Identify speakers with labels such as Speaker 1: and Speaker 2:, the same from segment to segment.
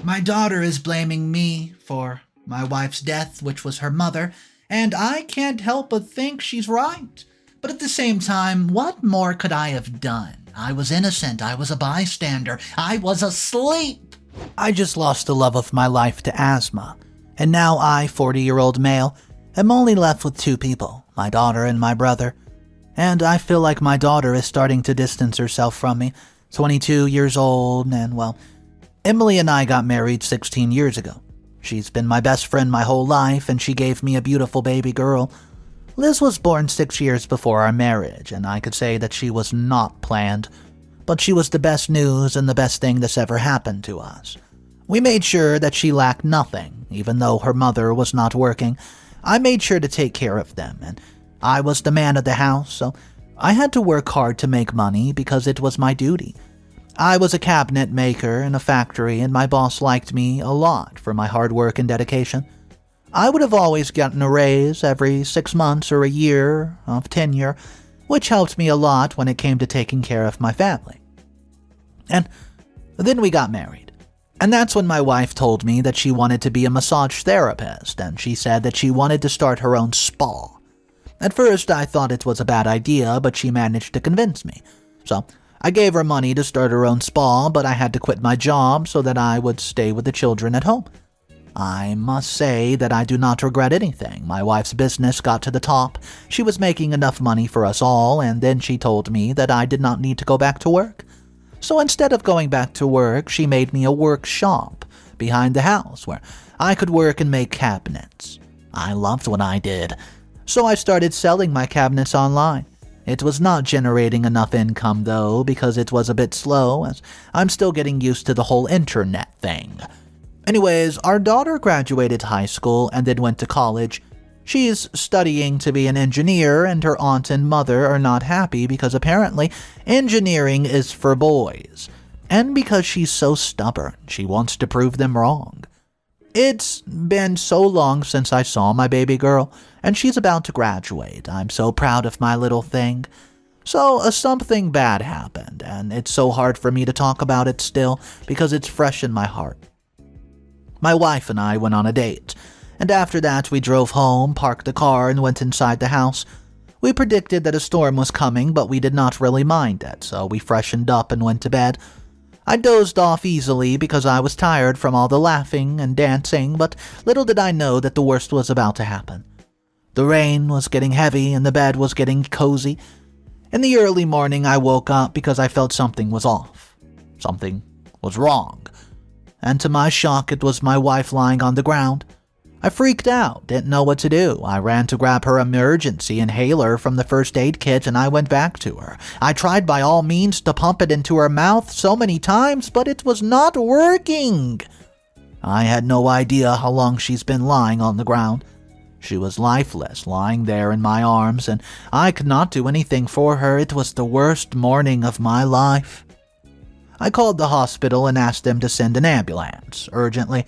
Speaker 1: My daughter is blaming me for my wife's death, which was her mother, and I can't help but think she's right. But at the same time, what more could I have done? I was innocent. I was a bystander. I was asleep. I just lost the love of my life to asthma. And now I, 40-year-old male, am only left with two people, my daughter and my brother. And I feel like my daughter is starting to distance herself from me, 22 years old, and well, Emily and I got married 16 years ago. She's been my best friend my whole life, and she gave me a beautiful baby girl. Liz was born 6 years before our marriage, and I could say that she was not planned, but she was the best news and the best thing that's ever happened to us. We made sure that she lacked nothing, even though her mother was not working. I made sure to take care of them, and I was the man of the house, so I had to work hard to make money because it was my duty. I was a cabinet maker in a factory, and my boss liked me a lot for my hard work and dedication. I would have always gotten a raise every 6 months or a year of tenure, which helped me a lot when it came to taking care of my family. And then we got married. And that's when my wife told me that she wanted to be a massage therapist, and she said that she wanted to start her own spa. At first, I thought it was a bad idea, but she managed to convince me. So I gave her money to start her own spa, but I had to quit my job so that I would stay with the children at home. I must say that I do not regret anything. My wife's business got to the top. She was making enough money for us all, and then she told me that I did not need to go back to work. So instead of going back to work, she made me a workshop behind the house where I could work and make cabinets. I loved what I did, so I started selling my cabinets online. It was not generating enough income though, because it was a bit slow, as I'm still getting used to the whole internet thing. Anyways, our daughter graduated high school and then went to college. She's studying to be an engineer, and her aunt and mother are not happy because apparently engineering is for boys. And because she's so stubborn, she wants to prove them wrong. It's been so long since I saw my baby girl, and she's about to graduate. I'm so proud of my little thing. So something bad happened, and it's so hard for me to talk about it still because it's fresh in my heart. My wife and I went on a date, and after that we drove home, parked the car, and went inside the house. We predicted that a storm was coming, but we did not really mind it, so we freshened up and went to bed. I dozed off easily because I was tired from all the laughing and dancing, but little did I know that the worst was about to happen. The rain was getting heavy and the bed was getting cozy. In the early morning, I woke up because I felt something was off. Something was wrong. And to my shock, it was my wife lying on the ground. I freaked out, didn't know what to do. I ran to grab her emergency inhaler from the first aid kit, and I went back to her. I tried by all means to pump it into her mouth so many times, but it was not working. I had no idea how long she's been lying on the ground. She was lifeless, lying there in my arms, and I could not do anything for her. It was the worst morning of my life. I called the hospital and asked them to send an ambulance, urgently.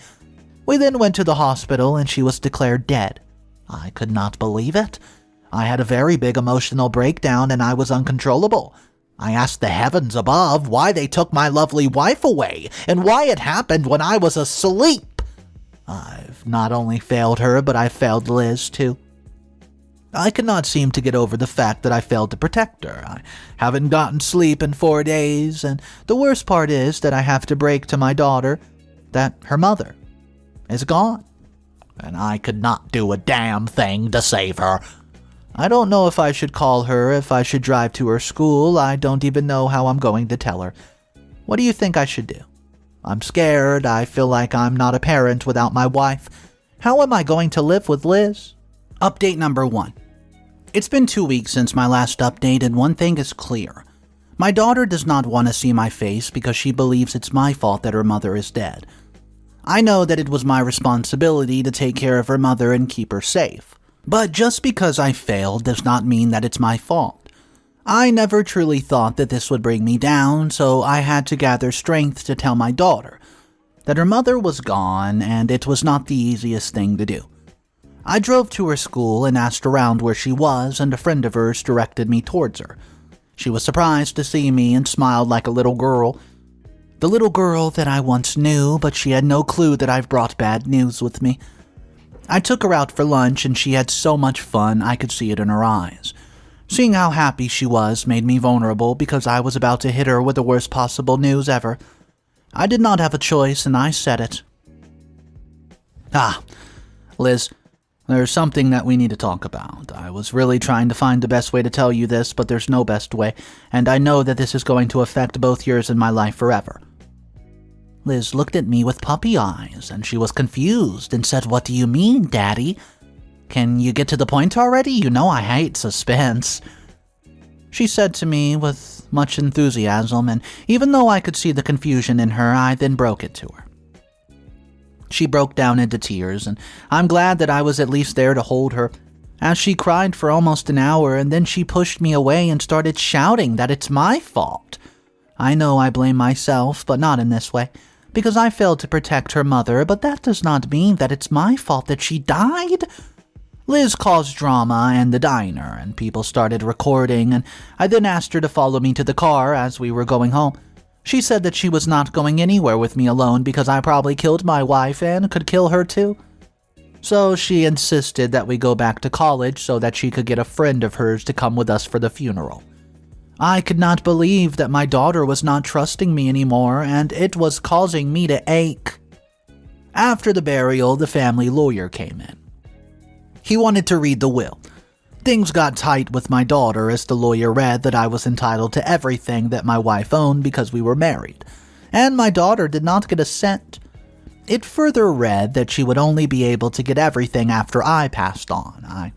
Speaker 1: We then went to the hospital and she was declared dead. I could not believe it. I had a very big emotional breakdown and I was uncontrollable. I asked the heavens above why they took my lovely wife away and why it happened when I was asleep. I've not only failed her, but I failed Liz too. I could not seem to get over the fact that I failed to protect her. I haven't gotten sleep in 4 days, and the worst part is that I have to break to my daughter that her mother is gone, and I could not do a damn thing to save her. I don't know if I should call her, if I should drive to her school. I don't even know how I'm going to tell her. What do you think I should do? I'm scared. I feel like I'm not a parent without my wife. How am I going to live with Liz? Update number 1. It's been 2 weeks since my last update, and one thing is clear. My daughter does not want to see my face because she believes it's my fault that her mother is dead. I know that it was my responsibility to take care of her mother and keep her safe. But just because I failed does not mean that it's my fault. I never truly thought that this would bring me down, so I had to gather strength to tell my daughter that her mother was gone, and it was not the easiest thing to do. I drove to her school and asked around where she was, and a friend of hers directed me towards her. She was surprised to see me and smiled like a little girl. The little girl that I once knew, but she had no clue that I've brought bad news with me. I took her out for lunch and she had so much fun I could see it in her eyes. Seeing how happy she was made me vulnerable because I was about to hit her with the worst possible news ever. I did not have a choice and I said it. Liz, there's something that we need to talk about. I was really trying to find the best way to tell you this, but there's no best way, and I know that this is going to affect both yours and my life forever. Liz looked at me with puppy eyes, and she was confused and said, "What do you mean, Daddy? Can you get to the point already? You know I hate suspense." She said to me with much enthusiasm, and even though I could see the confusion in her, I then broke it to her. She broke down into tears, and I'm glad that I was at least there to hold her, as she cried for almost an hour, and then she pushed me away and started shouting that it's my fault. I know I blame myself, but not in this way, because I failed to protect her mother, but that does not mean that it's my fault that she died. Liz caused drama in the diner, and people started recording, and I then asked her to follow me to the car as we were going home. She said that she was not going anywhere with me alone because I probably killed my wife and could kill her too. So she insisted that we go back to college so that she could get a friend of hers to come with us for the funeral. I could not believe that my daughter was not trusting me anymore, and it was causing me to ache. After the burial, the family lawyer came in. He wanted to read the will. Things got tight with my daughter as the lawyer read that I was entitled to everything that my wife owned because we were married, and my daughter did not get a cent. It further read that she would only be able to get everything after I passed on. I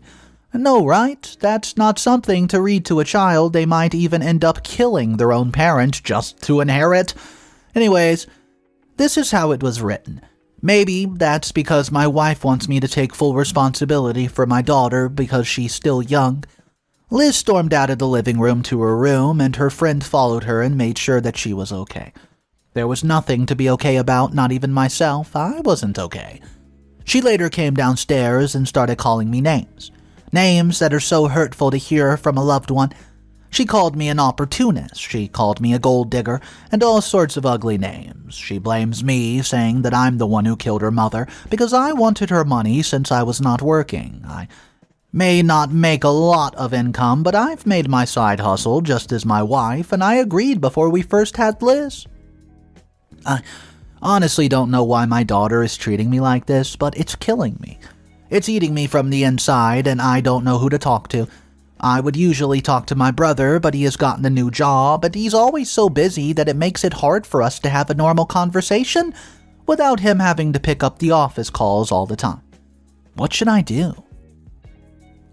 Speaker 1: know, right? That's not something to read to a child. They might even end up killing their own parent just to inherit. Anyways, this is how it was written. Maybe that's because my wife wants me to take full responsibility for my daughter because she's still young. Liz stormed out of the living room to her room, and her friend followed her and made sure that she was okay. There was nothing to be okay about, not even myself. I wasn't okay. She later came downstairs and started calling me names. Names that are so hurtful to hear from a loved one. She called me an opportunist, she called me a gold digger, and all sorts of ugly names. She blames me, saying that I'm the one who killed her mother, because I wanted her money since I was not working. I may not make a lot of income, but I've made my side hustle just as my wife, and I agreed before we first had Liz. I honestly don't know why my daughter is treating me like this, but it's killing me. It's eating me from the inside, and I don't know who to talk to. I would usually talk to my brother, but he has gotten a new job, and he's always so busy that it makes it hard for us to have a normal conversation without him having to pick up the office calls all the time. What should I do?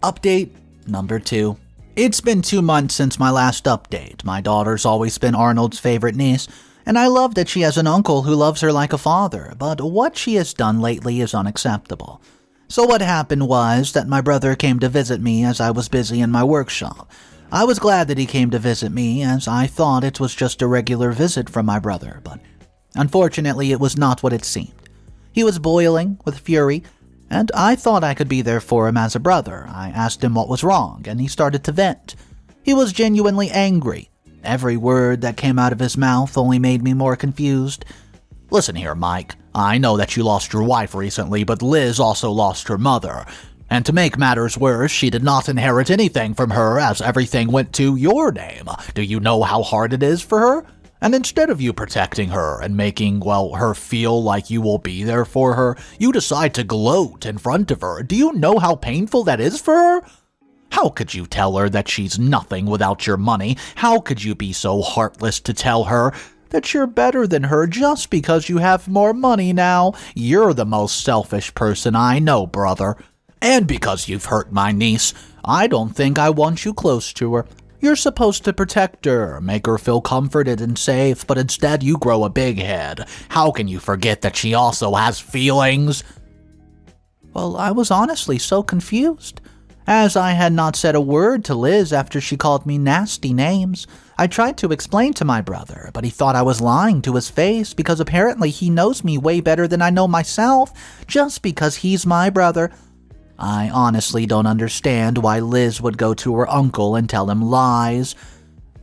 Speaker 1: Update number 2. It's been 2 months since my last update. My daughter's always been Arnold's favorite niece, and I love that she has an uncle who loves her like a father, but what she has done lately is unacceptable. So what happened was that my brother came to visit me as I was busy in my workshop. I was glad that he came to visit me, as I thought it was just a regular visit from my brother, but unfortunately it was not what it seemed. He was boiling with fury, and I thought I could be there for him as a brother. I asked him what was wrong, and he started to vent. He was genuinely angry. Every word that came out of his mouth only made me more confused. "Listen here, Mike. I know that you lost your wife recently, but Liz also lost her mother. And to make matters worse, she did not inherit anything from her as everything went to your name. Do you know how hard it is for her? And instead of you protecting her and making, her feel like you will be there for her, you decide to gloat in front of her. Do you know how painful that is for her? How could you tell her that she's nothing without your money? How could you be so heartless to tell her that you're better than her just because you have more money now? You're the most selfish person I know, brother. And because you've hurt my niece, I don't think I want you close to her. You're supposed to protect her, make her feel comforted and safe, but instead you grow a big head. How can you forget that she also has feelings?" Well, I was honestly so confused, as I had not said a word to Liz after she called me nasty names. I tried to explain to my brother, but he thought I was lying to his face because apparently he knows me way better than I know myself, just because he's my brother. I honestly don't understand why Liz would go to her uncle and tell him lies.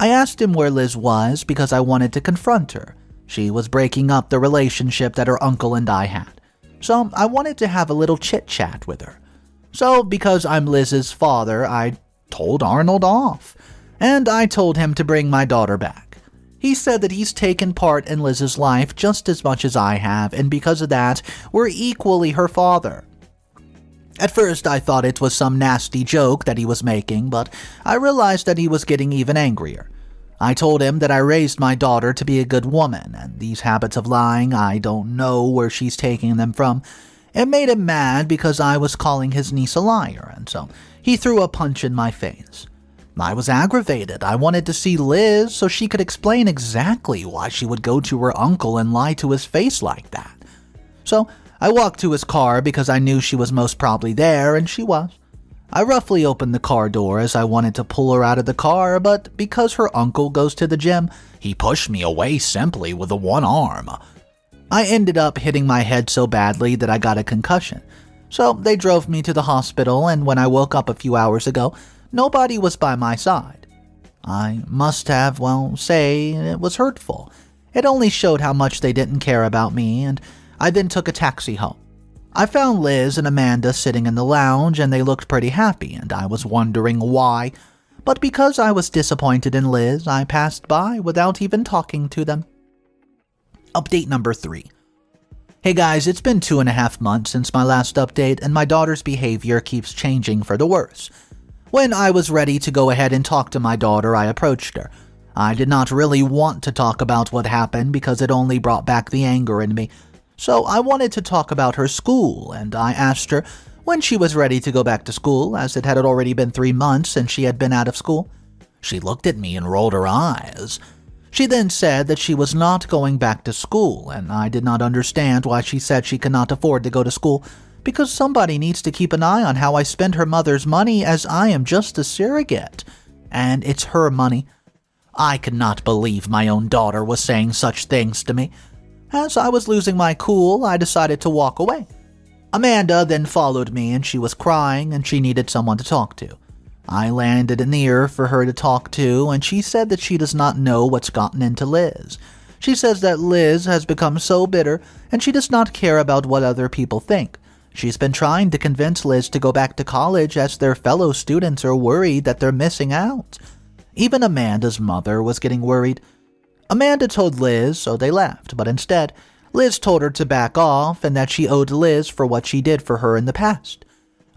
Speaker 1: I asked him where Liz was because I wanted to confront her. She was breaking up the relationship that her uncle and I had. So I wanted to have a little chit-chat with her. So because I'm Liz's father, I told Arnold off. And I told him to bring my daughter back. He said that he's taken part in Liz's life just as much as I have, and because of that, we're equally her father. At first, I thought it was some nasty joke that he was making, but I realized that he was getting even angrier. I told him that I raised my daughter to be a good woman, and these habits of lying, I don't know where she's taking them from. It made him mad because I was calling his niece a liar, and so he threw a punch in my face. I was aggravated. I wanted to see Liz so she could explain exactly why she would go to her uncle and lie to his face like that. So I walked to his car because I knew she was most probably there, and she was. I roughly opened the car door as I wanted to pull her out of the car, but because her uncle goes to the gym, he pushed me away simply with one arm. I ended up hitting my head so badly that I got a concussion. So they drove me to the hospital, and when I woke up a few hours ago, nobody was by my side. I must have, say it was hurtful. It only showed how much they didn't care about me, and I then took a taxi home. I found Liz and Amanda sitting in the lounge, and they looked pretty happy, and I was wondering why. But because I was disappointed in Liz, I passed by without even talking to them. Update number 3. Hey guys, it's been 2.5 months since my last update, and my daughter's behavior keeps changing for the worse. When I was ready to go ahead and talk to my daughter, I approached her. I did not really want to talk about what happened because it only brought back the anger in me. So I wanted to talk about her school, and I asked her when she was ready to go back to school, as it had already been 3 months since she had been out of school. She looked at me and rolled her eyes. She then said that she was not going back to school, and I did not understand why she said she could not afford to go to school, because somebody needs to keep an eye on how I spend her mother's money, as I am just a surrogate, and it's her money. I could not believe my own daughter was saying such things to me. As I was losing my cool, I decided to walk away. Amanda then followed me, and she was crying, and she needed someone to talk to. I landed an ear for her to talk to, and she said that she does not know what's gotten into Liz. She says that Liz has become so bitter, and she does not care about what other people think. She's been trying to convince Liz to go back to college, as their fellow students are worried that they're missing out. Even Amanda's mother was getting worried. Amanda told Liz, so they left, but instead, Liz told her to back off and that she owed Liz for what she did for her in the past.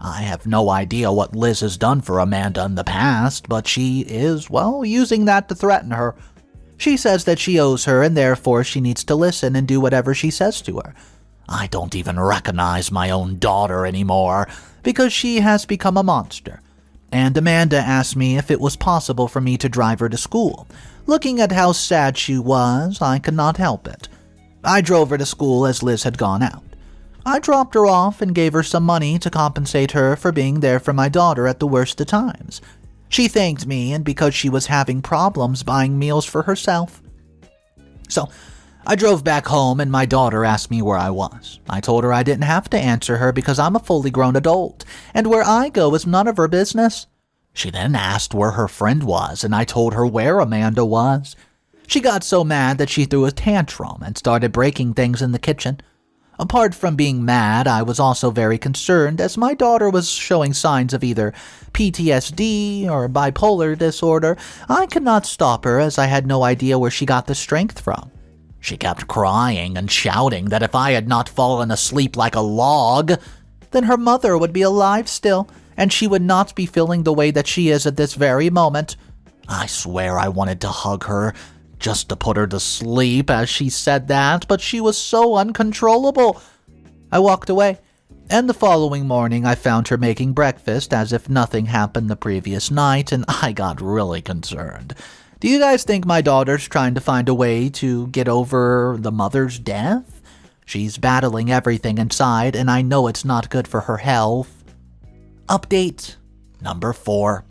Speaker 1: I have no idea what Liz has done for Amanda in the past, but she is, using that to threaten her. She says that she owes her, and therefore she needs to listen and do whatever she says to her. I don't even recognize my own daughter anymore, because she has become a monster. And Amanda asked me if it was possible for me to drive her to school. Looking at how sad she was, I could not help it. I drove her to school as Liz had gone out. I dropped her off and gave her some money to compensate her for being there for my daughter at the worst of times. She thanked me, and because she was having problems buying meals for herself. So, I drove back home, and my daughter asked me where I was. I told her I didn't have to answer her because I'm a fully grown adult, and where I go is none of her business. She then asked where her friend was, and I told her where Amanda was. She got so mad that she threw a tantrum and started breaking things in the kitchen. Apart from being mad, I was also very concerned, as my daughter was showing signs of either PTSD or bipolar disorder. I could not stop her, as I had no idea where she got the strength from. She kept crying and shouting that if I had not fallen asleep like a log, then her mother would be alive still, and she would not be feeling the way that she is at this very moment. I swear I wanted to hug her, just to put her to sleep as she said that, but she was so uncontrollable. I walked away, and the following morning I found her making breakfast as if nothing happened the previous night, and I got really concerned. Do you guys think my daughter's trying to find a way to get over the mother's death? She's battling everything inside, and I know it's not good for her health. Update number 4.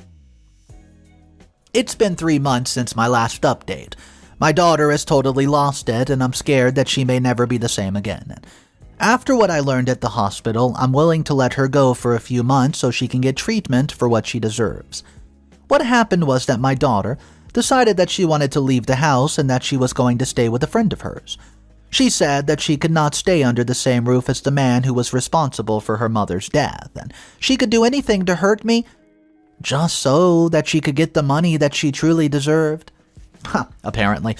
Speaker 1: It's been 3 months since my last update. My daughter has totally lost it, and I'm scared that she may never be the same again. After what I learned at the hospital, I'm willing to let her go for a few months so she can get treatment for what she deserves. What happened was that my daughter decided that she wanted to leave the house and that she was going to stay with a friend of hers. She said that she could not stay under the same roof as the man who was responsible for her mother's death, and she could do anything to hurt me just so that she could get the money that she truly deserved. Apparently.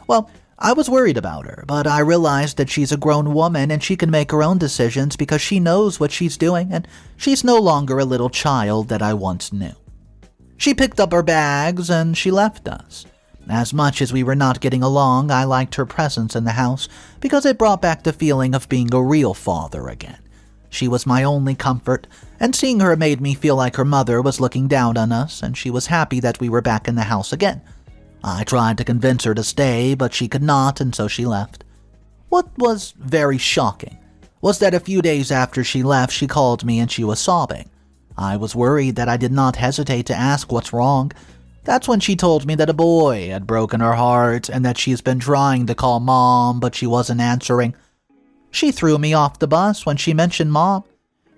Speaker 1: Well, I was worried about her, but I realized that she's a grown woman and she can make her own decisions because she knows what she's doing, and she's no longer a little child that I once knew. She picked up her bags and she left us. As much as we were not getting along, I liked her presence in the house because it brought back the feeling of being a real father again. She was my only comfort, and seeing her made me feel like her mother was looking down on us, and she was happy that we were back in the house again. I tried to convince her to stay, but she could not, and so she left. What was very shocking was that a few days after she left, she called me and she was sobbing. I was worried that I did not hesitate to ask what's wrong. That's when she told me that a boy had broken her heart and that she's been trying to call Mom, but she wasn't answering. She threw me off the bus when she mentioned Mom.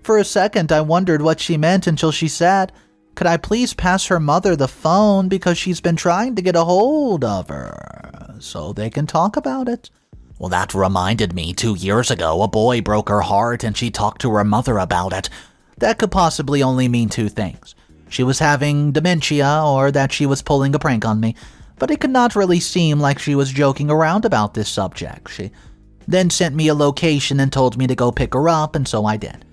Speaker 1: For a second, I wondered what she meant until she said, "Could I please pass her mother the phone because she's been trying to get a hold of her so they can talk about it?" Well, that reminded me 2 years ago, a boy broke her heart and she talked to her mother about it. That could possibly only mean two things. She was having dementia or that she was pulling a prank on me, but it could not really seem like she was joking around about this subject. She then sent me a location and told me to go pick her up, and so I did.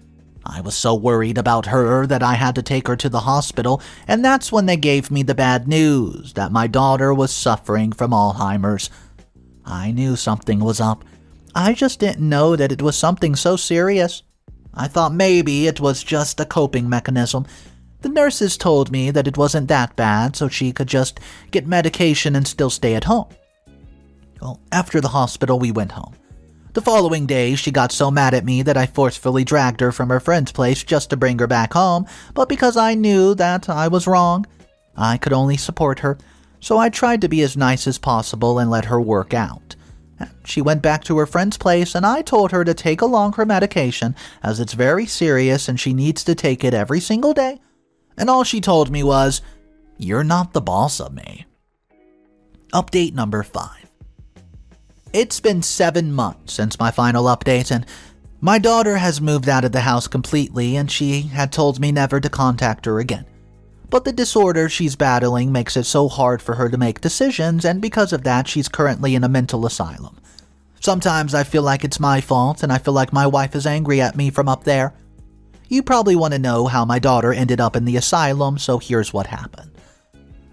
Speaker 1: I was so worried about her that I had to take her to the hospital, and that's when they gave me the bad news that my daughter was suffering from Alzheimer's. I knew something was up. I just didn't know that it was something so serious. I thought maybe it was just a coping mechanism. The nurses told me that it wasn't that bad, so she could just get medication and still stay at home. Well, after the hospital, we went home. The following day, she got so mad at me that I forcefully dragged her from her friend's place just to bring her back home, but because I knew that I was wrong, I could only support her, so I tried to be as nice as possible and let her work out. She went back to her friend's place, and I told her to take along her medication, as it's very serious and she needs to take it every single day. And all she told me was, "You're not the boss of me." Update number 5. It's been 7 months since my final update, and my daughter has moved out of the house completely, and she had told me never to contact her again. But the disorder she's battling makes it so hard for her to make decisions, and because of that, she's currently in a mental asylum. Sometimes I feel like it's my fault, and I feel like my wife is angry at me from up there. You probably want to know how my daughter ended up in the asylum, so here's what happened.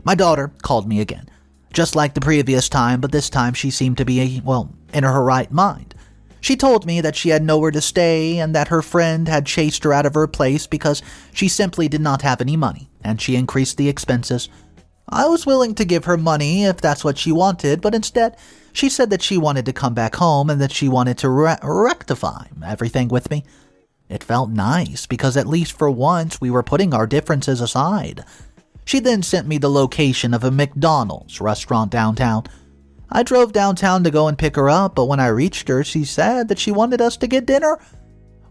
Speaker 1: My daughter called me again, just like the previous time, but this time she seemed to be, in her right mind. She told me that she had nowhere to stay and that her friend had chased her out of her place because she simply did not have any money, and she increased the expenses. I was willing to give her money if that's what she wanted, but instead, she said that she wanted to come back home and that she wanted to rectify everything with me. It felt nice because at least for once we were putting our differences aside. She then sent me the location of a McDonald's restaurant downtown. I drove downtown to go and pick her up, but when I reached her, she said that she wanted us to get dinner.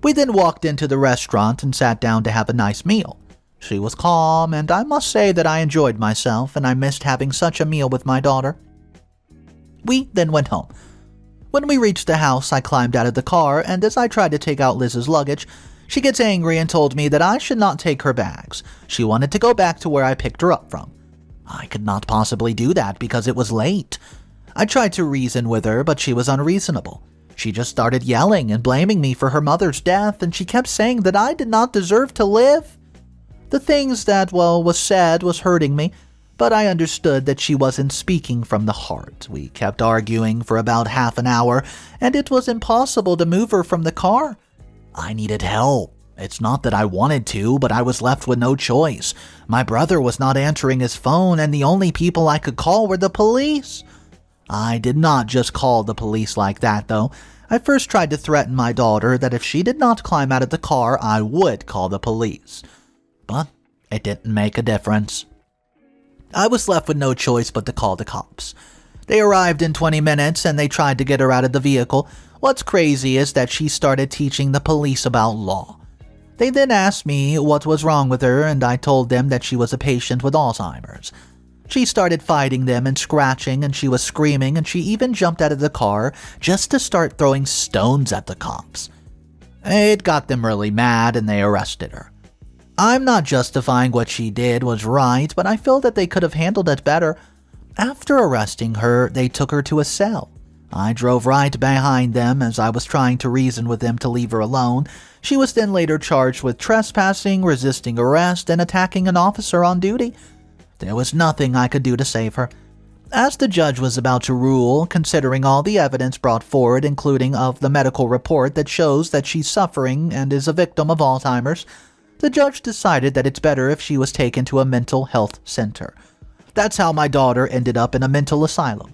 Speaker 1: We then walked into the restaurant and sat down to have a nice meal. She was calm, and I must say that I enjoyed myself, and I missed having such a meal with my daughter. We then went home. When we reached the house, I climbed out of the car, and as I tried to take out Liz's luggage, she gets angry and told me that I should not take her bags. She wanted to go back to where I picked her up from. I could not possibly do that because it was late. I tried to reason with her, but she was unreasonable. She just started yelling and blaming me for her mother's death, and she kept saying that I did not deserve to live. The things that, was said was hurting me, but I understood that she wasn't speaking from the heart. We kept arguing for about half an hour, and it was impossible to move her from the car. I needed help. It's not that I wanted to, but I was left with no choice. My brother was not answering his phone, and the only people I could call were the police. I did not just call the police like that, though. I first tried to threaten my daughter that if she did not climb out of the car, I would call the police. But it didn't make a difference. I was left with no choice but to call the cops. They arrived in 20 minutes and they tried to get her out of the vehicle. What's crazy is that she started teaching the police about law. They then asked me what was wrong with her, and I told them that she was a patient with Alzheimer's. She started fighting them and scratching, and she was screaming, and she even jumped out of the car just to start throwing stones at the cops. It got them really mad, and they arrested her. I'm not justifying what she did was right, but I feel that they could have handled it better. After arresting her, they took her to a cell. I drove right behind them as I was trying to reason with them to leave her alone. She was then later charged with trespassing, resisting arrest, and attacking an officer on duty. There was nothing I could do to save her. As the judge was about to rule, considering all the evidence brought forward, including of the medical report that shows that she's suffering and is a victim of Alzheimer's, the judge decided that it's better if she was taken to a mental health center. That's how my daughter ended up in a mental asylum.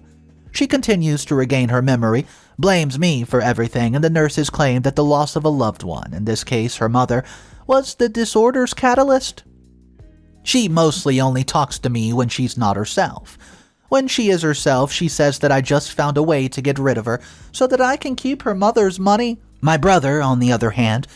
Speaker 1: She continues to regain her memory, blames me for everything, and the nurses claim that the loss of a loved one, in this case her mother, was the disorder's catalyst. She mostly only talks to me when she's not herself. When she is herself, she says that I just found a way to get rid of her so that I can keep her mother's money. My brother, on the other hand,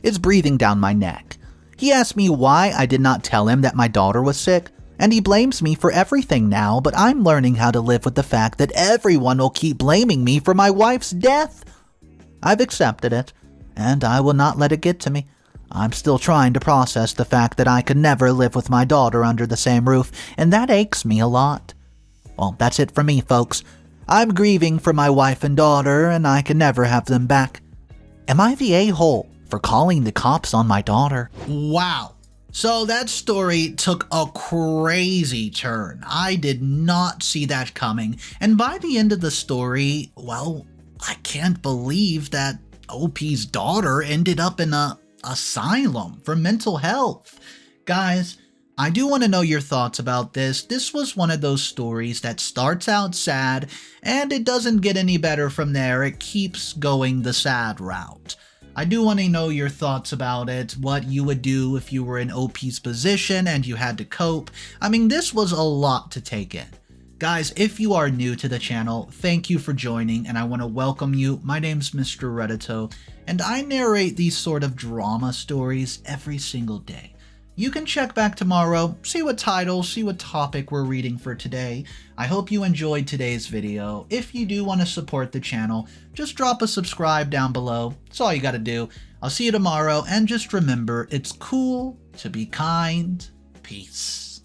Speaker 1: is breathing down my neck. He asked me why I did not tell him that my daughter was sick, and he blames me for everything now, but I'm learning how to live with the fact that everyone will keep blaming me for my wife's death. I've accepted it, and I will not let it get to me. I'm still trying to process the fact that I could never live with my daughter under the same roof, and that aches me a lot. Well, that's it for me, folks. I'm grieving for my wife and daughter, and I can never have them back. Am I the a-hole for calling the cops on my daughter?
Speaker 2: Wow. So that story took a crazy turn. I did not see that coming. And by the end of the story, well, I can't believe that OP's daughter ended up in a asylum for mental health. Guys, I do want to know your thoughts about this. This was one of those stories that starts out sad and it doesn't get any better from there. It keeps going the sad route. I do want to know your thoughts about it, what you would do if you were in OP's position and you had to cope. I mean, this was a lot to take in. Guys, if you are new to the channel, thank you for joining, and I want to welcome you. My name's Mr. Reddito, and I narrate these sort of drama stories every single day. You can check back tomorrow, see what title, see what topic we're reading for today. I hope you enjoyed today's video. If you do want to support the channel, just drop a subscribe down below. That's all you gotta do. I'll see you tomorrow, and just remember, it's cool to be kind. Peace.